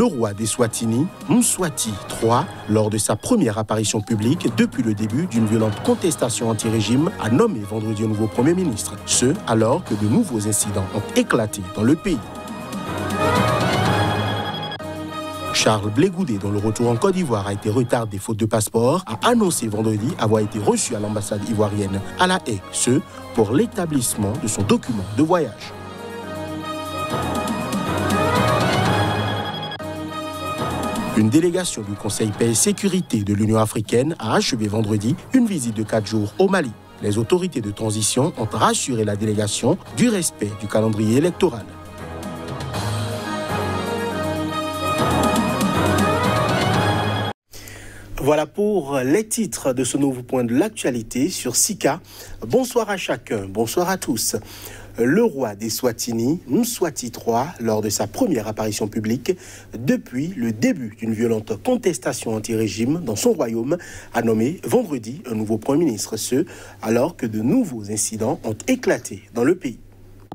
roi d'Eswatini, Mswati III, lors de sa première apparition publique depuis le début d'une violente contestation anti-régime, a nommé vendredi un nouveau Premier ministre. Ce, alors que de nouveaux incidents ont éclaté dans le pays. Charles Blé Goudé, dont le retour en Côte d'Ivoire a été retardé faute de passeport, a annoncé vendredi avoir été reçu à l'ambassade ivoirienne à La Haye, ce pour l'établissement de son document de voyage. Une délégation du Conseil paix et sécurité de l'Union africaine a achevé vendredi une visite de 4 jours au Mali. Les autorités de transition ont rassuré la délégation du respect du calendrier électoral. Voilà pour les titres de ce nouveau point de l'actualité sur Sika. Bonsoir à chacun, bonsoir à tous. Le roi d'Eswatini, Mswati III, lors de sa première apparition publique depuis le début d'une violente contestation anti-régime dans son royaume, a nommé vendredi un nouveau Premier ministre, ce alors que de nouveaux incidents ont éclaté dans le pays.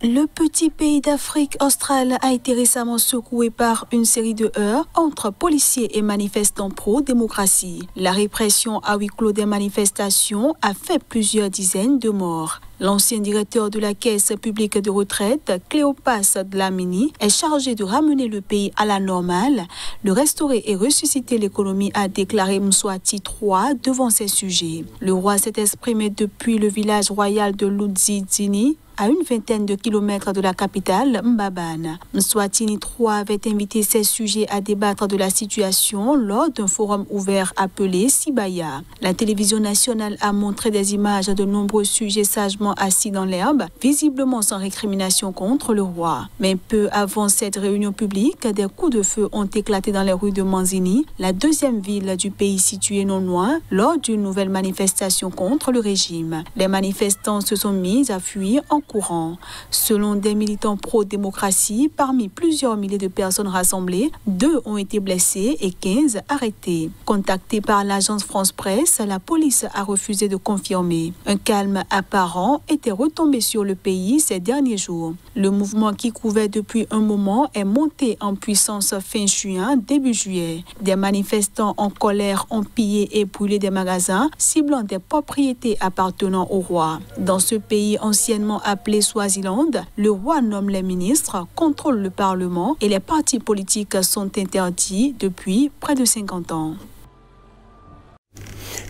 Le petit pays d'Afrique australe a été récemment secoué par une série de heurts entre policiers et manifestants pro-démocratie. La répression à huis clos des manifestations a fait plusieurs dizaines de morts. L'ancien directeur de la Caisse publique de retraite, Cléopas Dlamini, est chargé de ramener le pays à la normale, de restaurer et ressusciter l'économie, a déclaré Mswati III devant ses sujets. Le roi s'est exprimé depuis le village royal de Ludzizini, à une vingtaine de kilomètres de la capitale, Mbabane. Mswatini III avait invité ses sujets à débattre de la situation lors d'un forum ouvert appelé Sibaya. La télévision nationale a montré des images de nombreux sujets sagement assis dans l'herbe, visiblement sans récrimination contre le roi. Mais peu avant cette réunion publique, des coups de feu ont éclaté dans les rues de Manzini, la deuxième ville du pays située non loin, lors d'une nouvelle manifestation contre le régime. Les manifestants se sont mis à fuir en courant. Selon des militants pro-démocratie, parmi plusieurs milliers de personnes rassemblées, 2 ont été blessés et 15 arrêtés. Contactée par l'agence France Presse, la police a refusé de confirmer. Un calme apparent était retombé sur le pays ces derniers jours. Le mouvement qui couvait depuis un moment est monté en puissance fin juin, début juillet. Des manifestants en colère ont pillé et brûlé des magasins, ciblant des propriétés appartenant au roi. Dans ce pays anciennement appelé Swaziland, le roi nomme les ministres, contrôle le Parlement et les partis politiques sont interdits depuis près de 50 ans.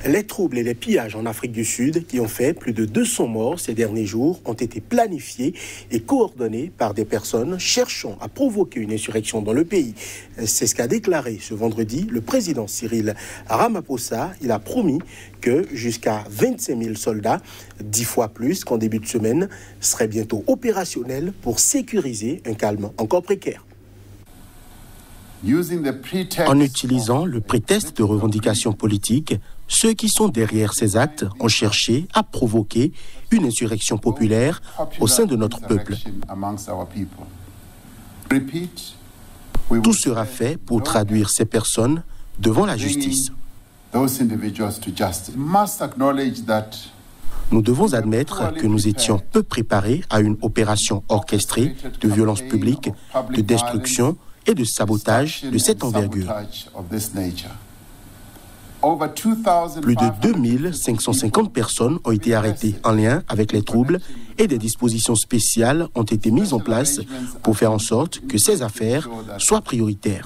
Les troubles et les pillages en Afrique du Sud, qui ont fait plus de 200 morts ces derniers jours, ont été planifiés et coordonnés par des personnes cherchant à provoquer une insurrection dans le pays. C'est ce qu'a déclaré ce vendredi le président Cyril Ramaphosa. Il a promis que jusqu'à 25 000 soldats, 10 fois plus qu'en début de semaine, seraient bientôt opérationnels pour sécuriser un calme encore précaire. En utilisant le prétexte de revendications politiques, ceux qui sont derrière ces actes ont cherché à provoquer une insurrection populaire au sein de notre peuple. Tout sera fait pour traduire ces personnes devant la justice. Nous devons admettre que nous étions peu préparés à une opération orchestrée de violence publique, de destruction et de sabotage de cette envergure. Plus de 2550 personnes ont été arrêtées en lien avec les troubles et des dispositions spéciales ont été mises en place pour faire en sorte que ces affaires soient prioritaires.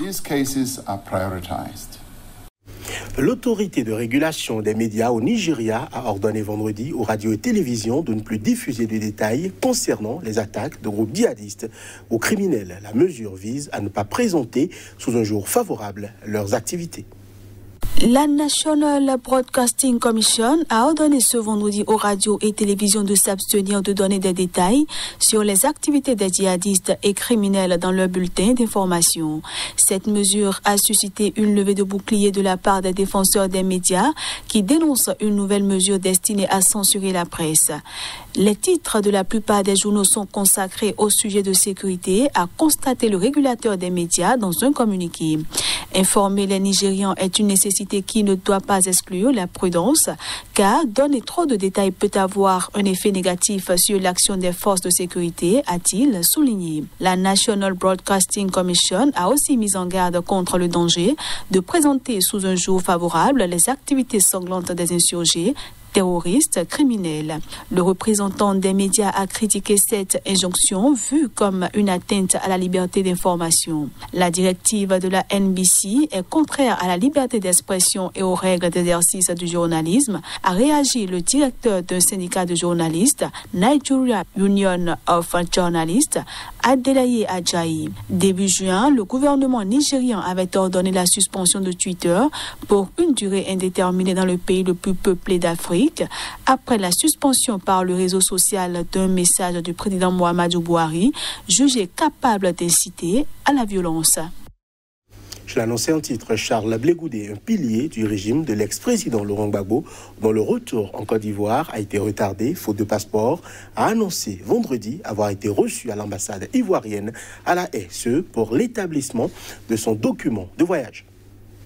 L'autorité de régulation des médias au Nigeria a ordonné vendredi aux radios et télévisions de ne plus diffuser de détails concernant les attaques de groupes djihadistes aux criminels. La mesure vise à ne pas présenter sous un jour favorable leurs activités. La National Broadcasting Commission a ordonné ce vendredi aux radios et télévisions de s'abstenir de donner des détails sur les activités des djihadistes et criminels dans leur bulletin d'information. Cette mesure a suscité une levée de bouclier de la part des défenseurs des médias qui dénoncent une nouvelle mesure destinée à censurer la presse. Les titres de la plupart des journaux sont consacrés au sujet de sécurité, a constaté le régulateur des médias dans un communiqué. Informer les Nigérians est une nécessité actualité qui ne doit pas exclure la prudence, car donner trop de détails peut avoir un effet négatif sur l'action des forces de sécurité, a-t-il souligné. La National Broadcasting Commission a aussi mis en garde contre le danger de présenter sous un jour favorable les activités sanglantes des insurgés, terroristes, criminels. Le représentant des médias a critiqué cette injonction vue comme une atteinte à la liberté d'information. La directive de la NBC est contraire à la liberté d'expression et aux règles d'exercice du journalisme, a réagi le directeur d'un syndicat de journalistes, Nigeria Union of Journalists, Adelaye Ajayi. Début juin, le gouvernement nigérian avait ordonné la suspension de Twitter pour une durée indéterminée dans le pays le plus peuplé d'Afrique, après la suspension par le réseau social d'un message du président Muhammadu Buhari, jugé capable d'inciter à la violence. Je l'annonçais en titre, Charles Blé Goudé, un pilier du régime de l'ex-président Laurent Gbagbo, dont le retour en Côte d'Ivoire a été retardé, faute de passeport, a annoncé vendredi avoir été reçu à l'ambassade ivoirienne à La Haye, ce pour l'établissement de son document de voyage.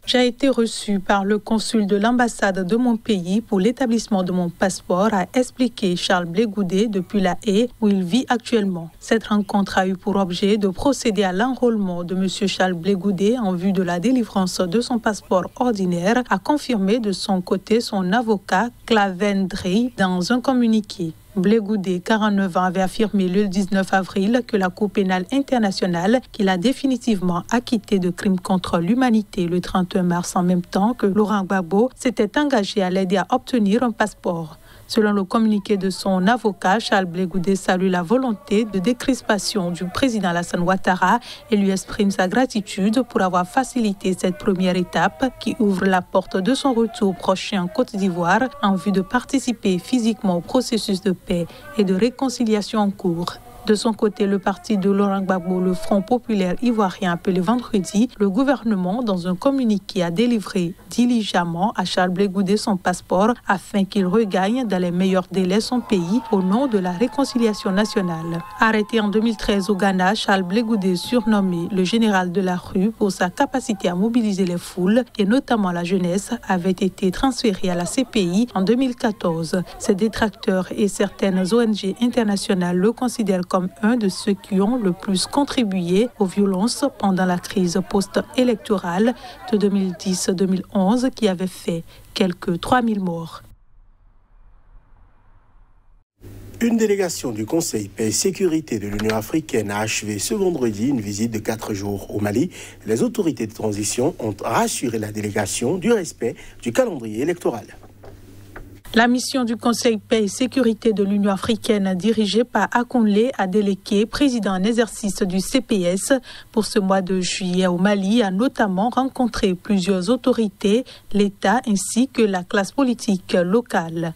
J'ai été reçu par le consul de l'ambassade de mon pays pour l'établissement de mon passeport, a expliqué Charles Blé Goudé depuis La Haye où il vit actuellement. Cette rencontre a eu pour objet de procéder à l'enrôlement de M. Charles Blé Goudé en vue de la délivrance de son passeport ordinaire, a confirmé de son côté son avocat Claven Drey dans un communiqué. Blé Goudé, 49 ans, avait affirmé le 19 avril que la Cour pénale internationale, qu'il a définitivement acquitté de crimes contre l'humanité le 31 mars, en même temps que Laurent Gbagbo, s'était engagé à l'aider à obtenir un passeport. Selon le communiqué de son avocat, Charles Blé Goudé salue la volonté de décrispation du président Alassane Ouattara et lui exprime sa gratitude pour avoir facilité cette première étape qui ouvre la porte de son retour prochain en Côte d'Ivoire en vue de participer physiquement au processus de paix et de réconciliation en cours. De son côté, le parti de Laurent Gbagbo, le Front populaire ivoirien, appelé vendredi, le gouvernement, dans un communiqué, a délivré diligemment à Charles Blé Goudé son passeport afin qu'il regagne dans les meilleurs délais son pays au nom de la réconciliation nationale. Arrêté en 2013 au Ghana, Charles Blé Goudé, surnommé le général de la rue pour sa capacité à mobiliser les foules et notamment la jeunesse, avait été transféré à la CPI en 2014. Ses détracteurs et certaines ONG internationales le considèrent comme un de ceux qui ont le plus contribué aux violences pendant la crise post-électorale de 2010-2011 qui avait fait quelques 3000 morts. Une délégation du Conseil paix et sécurité de l'Union africaine a achevé ce vendredi une visite de 4 jours au Mali. Les autorités de transition ont rassuré la délégation du respect du calendrier électoral. La mission du Conseil paix et sécurité de l'Union africaine dirigée par Akonlé Adeleke, président en exercice du CPS, pour ce mois de juillet au Mali, a notamment rencontré plusieurs autorités, l'État ainsi que la classe politique locale.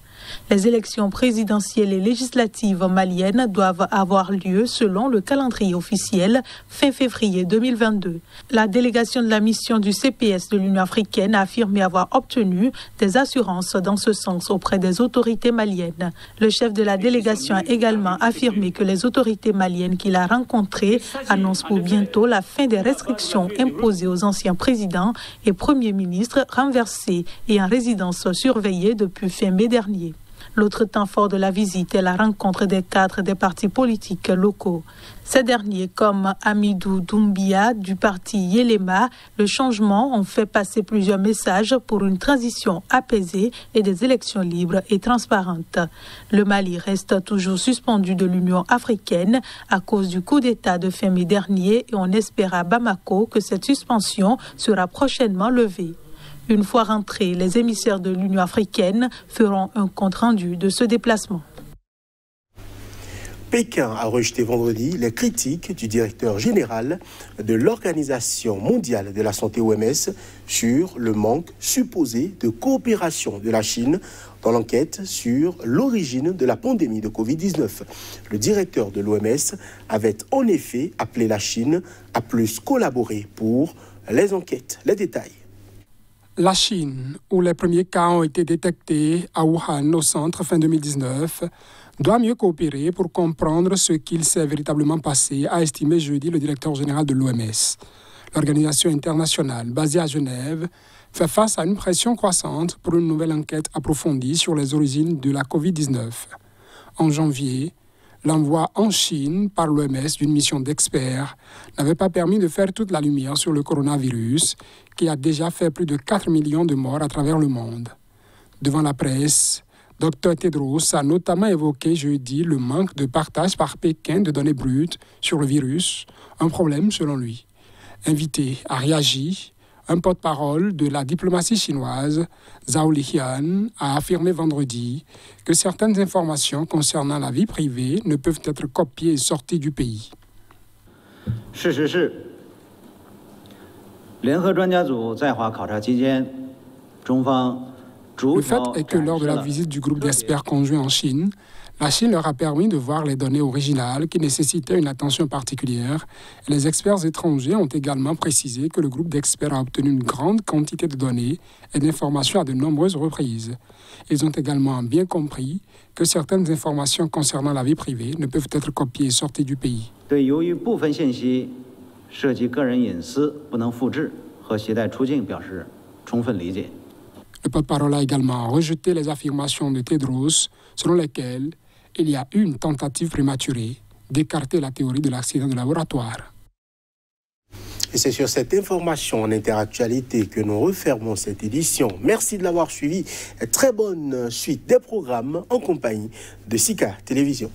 Les élections présidentielles et législatives maliennes doivent avoir lieu selon le calendrier officiel fin février 2022. La délégation de la mission du CPS de l'Union africaine a affirmé avoir obtenu des assurances dans ce sens auprès des autorités maliennes. Le chef de la délégation a également affirmé que les autorités maliennes qu'il a rencontrées annoncent pour bientôt la fin des restrictions imposées aux anciens présidents et premiers ministres renversés et en résidence surveillée depuis fin mai dernier. L'autre temps fort de la visite est la rencontre des cadres des partis politiques locaux. Ces derniers, comme Amidou Doumbia du parti Yelema, le changement ont fait passer plusieurs messages pour une transition apaisée et des élections libres et transparentes. Le Mali reste toujours suspendu de l'Union africaine à cause du coup d'État de fin mai dernier et on espère à Bamako que cette suspension sera prochainement levée. Une fois rentrés, les émissaires de l'Union africaine feront un compte-rendu de ce déplacement. Pékin a rejeté vendredi les critiques du directeur général de l'Organisation mondiale de la santé OMS sur le manque supposé de coopération de la Chine dans l'enquête sur l'origine de la pandémie de Covid-19. Le directeur de l'OMS avait en effet appelé la Chine à plus collaborer pour les enquêtes. Les détails. La Chine, où les premiers cas ont été détectés à Wuhan au centre fin 2019, doit mieux coopérer pour comprendre ce qu'il s'est véritablement passé, a estimé jeudi le directeur général de l'OMS. L'organisation internationale basée à Genève fait face à une pression croissante pour une nouvelle enquête approfondie sur les origines de la Covid-19. En janvier, l'envoi en Chine par l'OMS d'une mission d'experts n'avait pas permis de faire toute la lumière sur le coronavirus, qui a déjà fait plus de 4 millions de morts à travers le monde. Devant la presse, Dr Tedros a notamment évoqué jeudi le manque de partage par Pékin de données brutes sur le virus, un problème selon lui. Invité à réagir, un porte-parole de la diplomatie chinoise, Zhao Lijian, a affirmé vendredi que certaines informations concernant la vie privée ne peuvent être copiées et sorties du pays. Le fait est que lors de la visite du groupe d'experts conjoints en Chine, la Chine leur a permis de voir les données originales qui nécessitaient une attention particulière. Et les experts étrangers ont également précisé que le groupe d'experts a obtenu une grande quantité de données et d'informations à de nombreuses reprises. Ils ont également bien compris que certaines informations concernant la vie privée ne peuvent être copiées et sorties du pays. Le porte-parole a également rejeté les affirmations de Tedros selon lesquelles il y a eu une tentative prématurée d'écarter la théorie de l'accident de laboratoire. Et c'est sur cette information en interactualité que nous refermons cette édition. Merci de l'avoir suivi. Très bonne suite des programmes en compagnie de Sika Télévision.